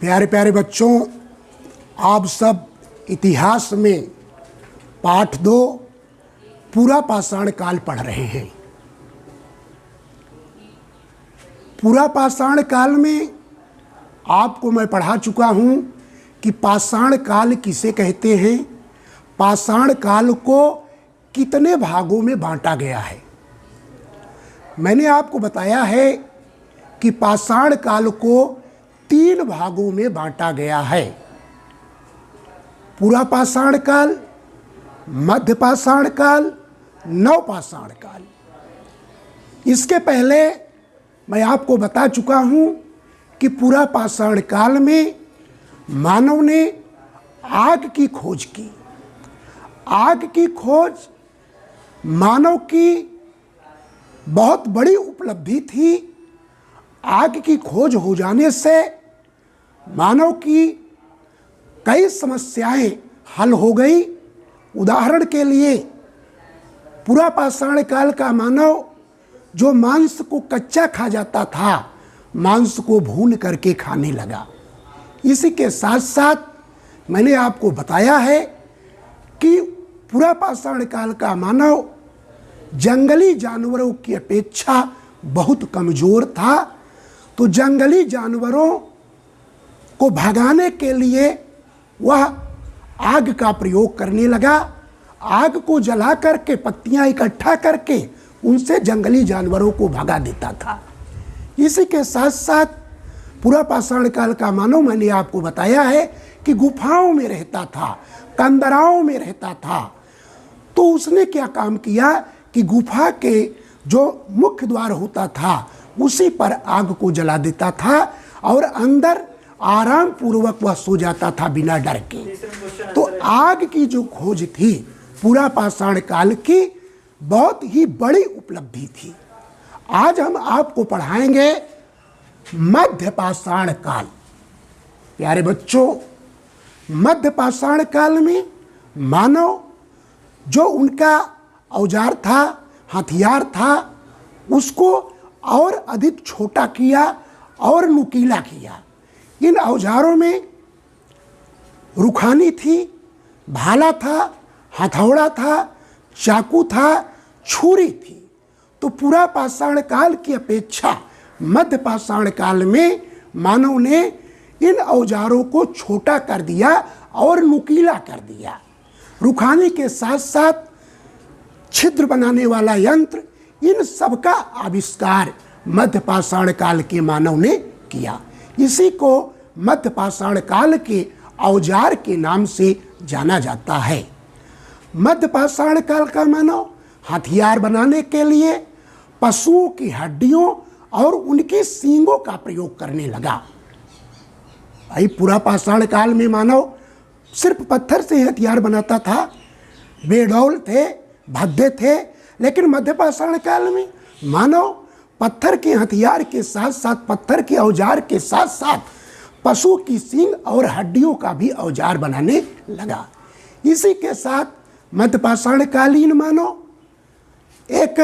प्यारे प्यारे बच्चों, आप सब इतिहास में पाठ 2 पूरा पाषाण काल पढ़ रहे हैं। पूरा पाषाण काल में आपको मैं पढ़ा चुका हूँ कि पाषाण काल किसे कहते हैं, पाषाण काल को कितने भागों में बांटा गया है। मैंने आपको बताया है कि पाषाण काल को 3 भागों में बांटा गया है। पूरा पाषाण काल, मध्य पाषाण काल, नव पाषाण काल। इसके पहले मैं आपको बता चुका हूँ कि पूरा पाषाण काल में मानव ने आग की खोज की। आग की खोज मानव की बहुत बड़ी उपलब्धि थी। आग की खोज हो जाने से मानव की कई समस्याएं हल हो गई। उदाहरण के लिए पूरा पाषाण काल का मानव जो मांस को कच्चा खा जाता था, मांस को भून करके खाने लगा। इसी के साथ साथ मैंने आपको बताया है कि पूरा पाषाण काल का मानव जंगली जानवरों की अपेक्षा बहुत कमज़ोर था। तो जंगली जानवरों को भगाने के लिए वह आग का प्रयोग करने लगा। आग को जला करके, पत्तियां इकट्ठा करके उनसे जंगली जानवरों को भगा देता था। इसी के साथ साथ पूरा पाषाण काल का मानव, मैंने आपको बताया है कि गुफाओं में रहता था, कंदराओं में रहता था। तो उसने क्या काम किया कि गुफा के जो मुख्य द्वार होता था उसी पर आग को जला देता था और अंदर आराम पूर्वक वह सो जाता था बिना डर के। तो आग की जो खोज थी पूरा पाषाण काल की बहुत ही बड़ी उपलब्धि थी। आज हम आपको पढ़ाएंगे मध्य पाषाण काल। प्यारे बच्चों, मध्य पाषाण काल में मानव जो उनका औजार था, हथियार था, उसको और अधिक छोटा किया और नुकीला किया। इन औजारों में रुखानी थी, भाला था, हथौड़ा था, चाकू था, छुरी थी। तो पूरा पाषाण काल की अपेक्षा मध्य पाषाण काल में मानव ने इन औजारों को छोटा कर दिया और नुकीला कर दिया। रुखानी के साथ साथ छिद्र बनाने वाला यंत्र, इन सब का आविष्कार मध्य पाषाण काल के मानव ने किया। इसी को मध्य पाषाण काल के औजार के नाम से जाना जाता है। मध्य पाषाण काल का मानव हथियार बनाने के लिए पशुओं की हड्डियों और उनकी सींगों का प्रयोग करने लगा। भाई, पूरा पाषाण काल में मानव सिर्फ पत्थर से ही हथियार बनाता था। बेडौल थे, भद्दे थे, लेकिन मध्य पाषाण काल में मानव पत्थर के हथियार के साथ साथ, पत्थर के औजार के साथ साथ पशु की सींग और हड्डियों का भी औजार बनाने लगा। इसी के साथ मध्य पाषाण कालीन मानव एक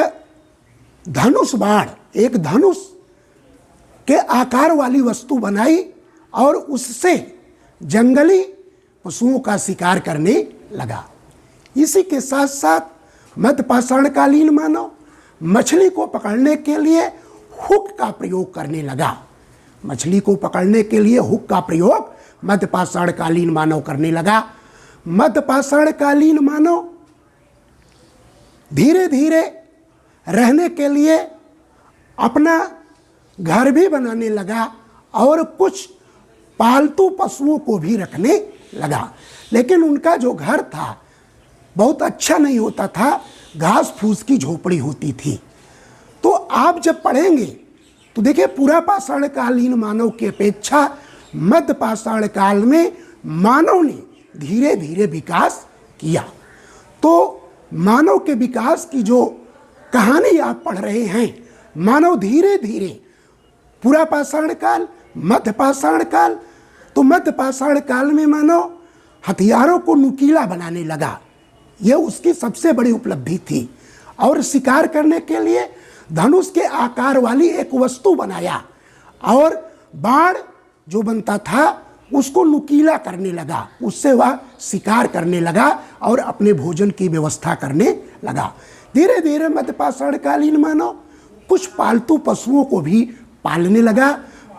धनुष बाण, एक धनुष के आकार वाली वस्तु बनाई और उससे जंगली पशुओं का शिकार करने लगा। इसी के साथ साथ मध्य पाषाण कालीन मानव मछली को पकड़ने के लिए हुक का प्रयोग करने लगा। मछली को पकड़ने के लिए हुक का प्रयोग मध्य पाषाण कालीन मानव करने लगा। मध्य पाषाण कालीन मानव धीरे धीरे रहने के लिए अपना घर भी बनाने लगा और कुछ पालतू पशुओं को भी रखने लगा। लेकिन उनका जो घर था बहुत अच्छा नहीं होता था, घास फूस की झोपड़ी होती थी। तो आप जब पढ़ेंगे तो देखिए, पूरा पाषाण कालीन मानव की अपेक्षा मध्य पाषाण काल में मानव ने धीरे धीरे विकास किया। तो मानव के विकास की जो कहानी आप पढ़ रहे हैं, मानव धीरे धीरे पूरा पाषाण काल, मध्य पाषाण काल, तो मध्य पाषाण काल में मानव हथियारों को नुकीला बनाने लगा। यह उसकी सबसे बड़ी उपलब्धि थी। और शिकार करने के लिए धनुष के आकार वाली एक वस्तु बनाया और बाण जो बनता था उसको नुकीला करने लगा, उससे वह शिकार करने लगा और अपने भोजन की व्यवस्था करने लगा। धीरे धीरे मध्यपाषाणकालीन मानव कुछ पालतू पशुओं को भी पालने लगा।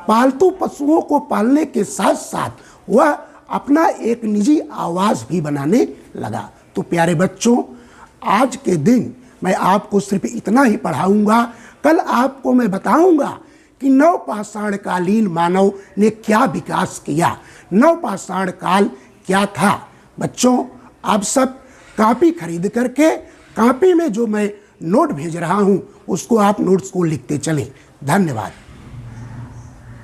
पालतू पशुओं को पालने के साथ साथ वह अपना एक निजी आवास भी बनाने लगा। तो प्यारे बच्चों, आज के दिन मैं आपको सिर्फ इतना ही पढ़ाऊंगा। कल आपको मैं बताऊंगा कि नवपाषाणकालीन मानव ने क्या विकास किया, नवपाषाण काल क्या था। बच्चों, आप सब कॉपी खरीद करके कॉपी में जो मैं नोट भेज रहा हूं उसको आप नोट्स को लिखते चलें। धन्यवाद।